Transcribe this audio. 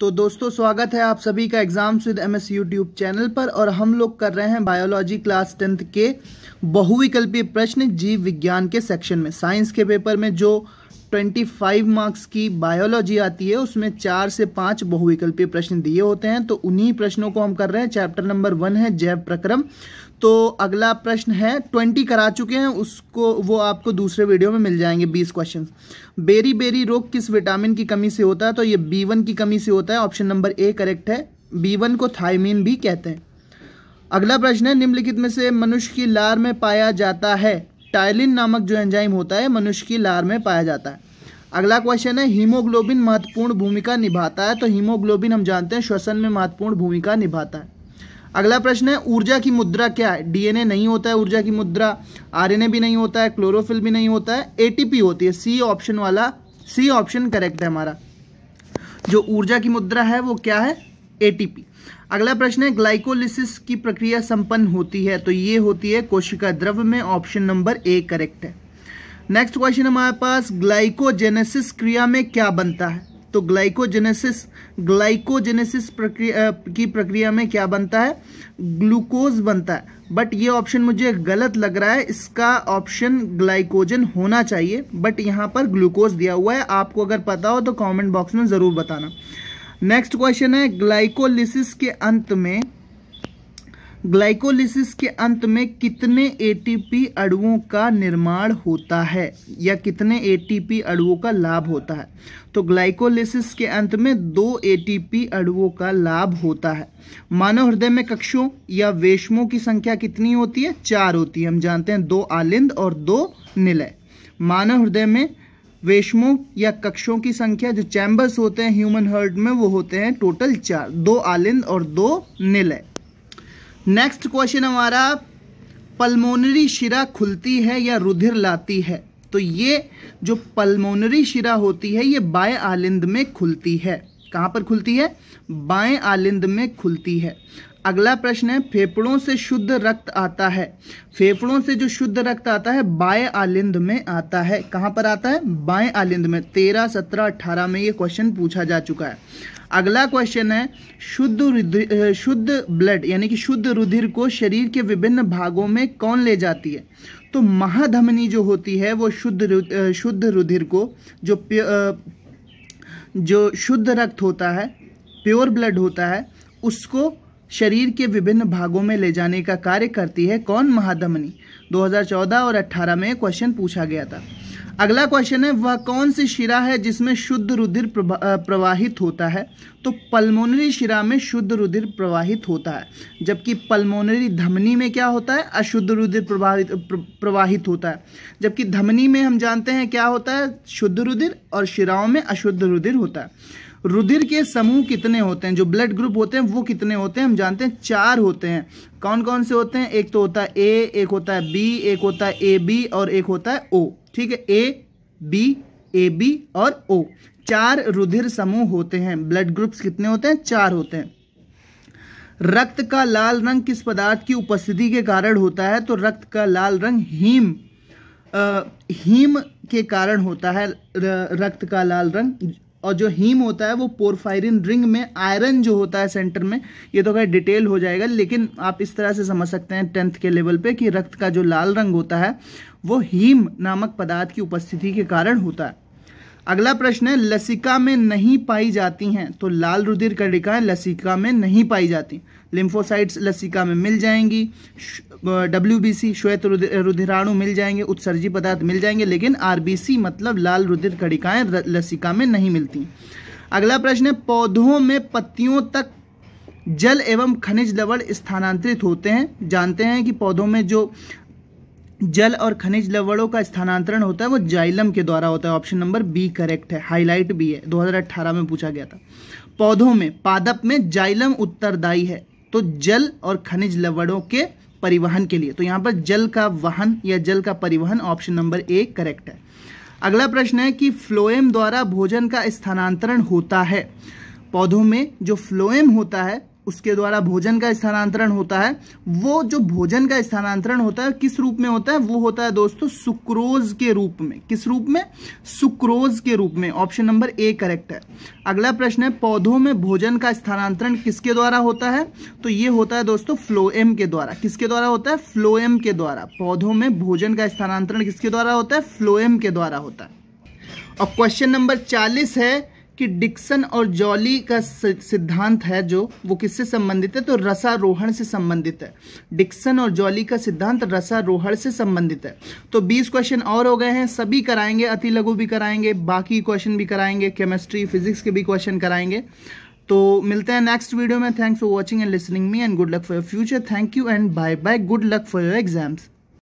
तो दोस्तों स्वागत है आप सभी का exams with MS YouTube channel पर। और हम लोग कर रहे हैं बायोलॉजी क्लास 10th के बहुविकल्पीय प्रश्न जीव विज्ञान के सेक्शन में। साइंस के पेपर में जो 25 मार्क्स की बायोलॉजी आती है उसमें 4 से 5 बहुविकल्पीय प्रश्न दिए होते हैं, तो उन्हीं प्रश्नों को हम कर रहे हैं। चैप्टर नंबर 1 है जैव प्रक्रम। तो अगला प्रश्न है 20 करा चुके हैं, उसको वो आपको दूसरे वीडियो में मिल जाएंगे 20 क्वेश्चन। बेरी बेरी रोग किस विटामिन की कमी से होता है? तो ये B1 की कमी से होता है। ऑप्शन नंबर ए करेक्ट है। B1 को थायमीन भी कहते हैं। अगला प्रश्न है निम्नलिखित में से मनुष्य की लार में पाया जाता है? टायलिन नामक जो एंजाइम होता है मनुष्य की लार में पाया जाता है। अगला क्वेश्चन है हीमोग्लोबिन महत्वपूर्ण भूमिका निभाता है? तो हीमोग्लोबिन हम जानते हैं श्वसन में महत्वपूर्ण भूमिका निभाता है। अगला प्रश्न है ऊर्जा की मुद्रा क्या है? डीएनए नहीं होता है ऊर्जा की मुद्रा, आरएनए भी नहीं होता है, क्लोरोफिल भी नहीं होता है, एटीपी होती है। सी ऑप्शन वाला, सी ऑप्शन करेक्ट है हमारा। जो ऊर्जा की मुद्रा है वो क्या है? एटीपी। अगला प्रश्न है ग्लाइकोलिसिस की प्रक्रिया संपन्न होती है? तो ये होती है कोशिका द्रव्य में। ऑप्शन नंबर ए करेक्ट है। नेक्स्ट क्वेश्चन हमारे पास ग्लाइकोजेनेसिस क्रिया में क्या बनता है? तो ग्लाइकोजेनेसिस प्रक्रिया में क्या बनता है? ग्लूकोज बनता है। बट ये ऑप्शन मुझे गलत लग रहा है, इसका ऑप्शन ग्लाइकोजन होना चाहिए, बट यहाँ पर ग्लूकोज दिया हुआ है। आपको अगर पता हो तो कमेंट बॉक्स में जरूर बताना। नेक्स्ट क्वेश्चन है ग्लाइकोलिसिस के अंत में कितने एटीपी अणुओं का निर्माण होता है या कितने एटीपी अणुओं का लाभ होता है? तो ग्लाइकोलिसिस के अंत में 2 एटीपी अणुओं का लाभ होता है। मानव हृदय में कक्षों या वेशमों की संख्या कितनी होती है? 4 होती है। हम जानते हैं 2 आलिंद और 2 निलय। मानव हृदय में वेशमों या कक्षों की संख्या, जो चैम्बर्स होते हैं ह्यूमन हार्ट में, वो होते हैं टोटल 4, 2 आलिंद और 2 निलय। नेक्स्ट क्वेश्चन हमारा पल्मोनरी शिरा खुलती है या रुधिर लाती है? तो ये जो पल्मोनरी शिरा होती है ये बाएं आलिंद में खुलती है। कहां पर खुलती है? बाएं आलिंद में खुलती है। अगला प्रश्न है फेफड़ों से शुद्ध रक्त आता है? फेफड़ों से जो शुद्ध रक्त आता है बाएं आलिंद में आता है। कहां पर आता है? बाएं आलिंद में। 13, 17, 18 में ये क्वेश्चन पूछा जा चुका है। अगला क्वेश्चन है शुद्ध ब्लड यानी कि शुद्ध रुधिर को शरीर के विभिन्न भागों में कौन ले जाती है? तो महाधमनी जो होती है वो शुद्ध रुधिर को, जो शुद्ध रक्त होता है, प्योर ब्लड होता है, उसको शरीर के विभिन्न भागों में ले जाने का कार्य करती है। कौन? महाधमनी। 2014 और 18 में क्वेश्चन पूछा गया था। अगला क्वेश्चन है वह कौन सी शिरा है जिसमें शुद्ध रुधिर प्रवाहित होता है? तो पल्मोनरी शिरा में शुद्ध रुधिर प्रवाहित होता है, जबकि पल्मोनरी धमनी में क्या होता है? अशुद्ध रुधिर प्रवाहित होता है। जबकि धमनी में हम जानते हैं क्या होता है? शुद्ध रुधिर, और शिराओं में अशुद्ध रुधिर होता है। रुधिर के समूह कितने होते हैं? जो ब्लड ग्रुप होते हैं वो कितने होते हैं? हम जानते हैं 4 होते हैं। कौन कौन से होते हैं? एक तो होता है ए, एक होता है बी, एक होता है ए बी और एक होता है ओ। ठीक है, ए बी, ए बी और ओ, 4 रुधिर समूह होते हैं। ब्लड ग्रुप्स कितने होते हैं? 4 होते हैं। रक्त का लाल रंग किस पदार्थ की उपस्थिति के कारण होता है? तो रक्त का लाल रंग हीम के कारण होता है। रक्त का लाल रंग, और जो हीम होता है वो पोरफायरिन रिंग में आयरन जो होता है सेंटर में, ये तो खैर डिटेल हो जाएगा, लेकिन आप इस तरह से समझ सकते हैं 10th के लेवल पे कि रक्त का जो लाल रंग होता है वो हीम नामक पदार्थ की उपस्थिति के कारण होता है। अगला प्रश्न है लसिका में नहीं पाई जाती हैं? तो लाल रुधिर कणिकाएं लसिका में नहीं पाई जाती। लिम्फोसाइट्स लसिका में मिल जाएंगी, WBC श्वेत रुधिराणु मिल जाएंगे, उत्सर्जी पदार्थ मिल जाएंगे, लेकिन RBC मतलब लाल रुधिर कणिकाएं लसिका में नहीं मिलती। अगला प्रश्न है पौधों में पत्तियों तक जल एवं खनिज लवण स्थानांतरित होते हैं? जानते हैं कि पौधों में जो जल और खनिज लवणों का स्थानांतरण होता है वो जाइलम के द्वारा होता है। ऑप्शन नंबर बी करेक्ट है, हाईलाइट भी है, 2018 में पूछा गया था। पौधों में पादप में जाइलम उत्तरदायी है तो जल और खनिज लवणों के परिवहन के लिए, तो यहाँ पर जल का वहन या जल का परिवहन, ऑप्शन नंबर ए करेक्ट है। अगला प्रश्न है कि फ्लोएम द्वारा भोजन का स्थानांतरण होता है? पौधों में जो फ्लोएम होता है उसके द्वारा भोजन का स्थानांतरण होता है। वो जो भोजन का स्थानांतरण होता है किस रूप में होता है? वो होता है दोस्तों सुक्रोज के रूप में। किस रूप में? सुक्रोज के रूप में। ऑप्शन नंबर ए करेक्ट है। अगला प्रश्न है, पौधों में भोजन का स्थानांतरण किसके द्वारा होता है? तो ये होता है दोस्तों फ्लोएम के द्वारा। किसके द्वारा होता है? फ्लोएम के द्वारा। पौधों में भोजन का स्थानांतरण किसके द्वारा होता है? फ्लोएम के द्वारा होता है। और क्वेश्चन नंबर 40 है कि डिक्सन और जॉली का सिद्धांत है जो वो किससे संबंधित है? तो रसारोहण से संबंधित है। डिक्सन और जॉली का सिद्धांत रसारोहण से संबंधित है। तो 20 क्वेश्चन और हो गए हैं, सभी कराएंगे, अति लघु भी कराएंगे, बाकी क्वेश्चन भी कराएंगे, केमिस्ट्री फिजिक्स के भी क्वेश्चन कराएंगे। तो मिलते हैं नेक्स्ट वीडियो में। Thanks for watching and listening me and good luck for your future. Thank you and bye bye. Good luck for your exams.